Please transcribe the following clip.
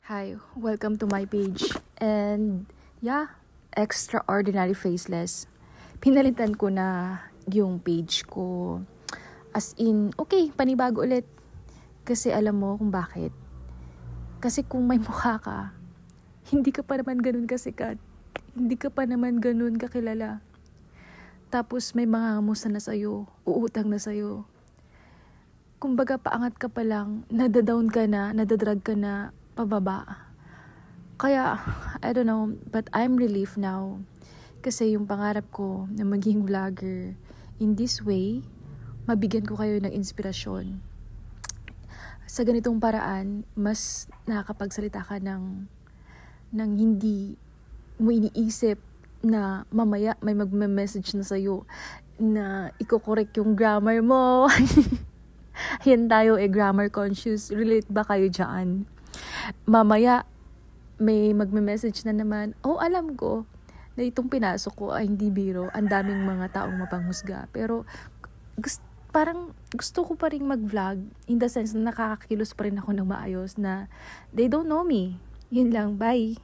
Hi, welcome to my page. And yeah, extraordinary faceless. Pinalitan ko na yung page ko. As in, okay, panibago ulit. Kasi alam mo kung bakit. Kasi kung may mukha ka, hindi ka pa naman ganun kasikat. Hindi ka pa naman ganun kakilala. Tapos may mga ngamusta na sa'yo, uutang na sa'yo. Kumbaga paangat ka pa lang, nadadown ka na, nadadrag ka na, pababa. Kaya, I don't know, but I'm relieved now. Kasi yung pangarap ko na maging vlogger, in this way, mabigyan ko kayo ng inspirasyon. Sa ganitong paraan, mas nakakapagsalita ka ng hindi mo iniisip na mamaya may magme-message na sa'yo na iko-correct yung grammar mo. Yan tayo grammar conscious. Relate ba kayo dyan? Mamaya, may magme-message na naman, alam ko na itong pinasok ko ay hindi biro. Ang daming mga taong mapanghusga. Pero, parang gusto ko pa rin mag-vlog in the sense na nakakakilos pa rin ako ng maayos na they don't know me. Yun lang, bye!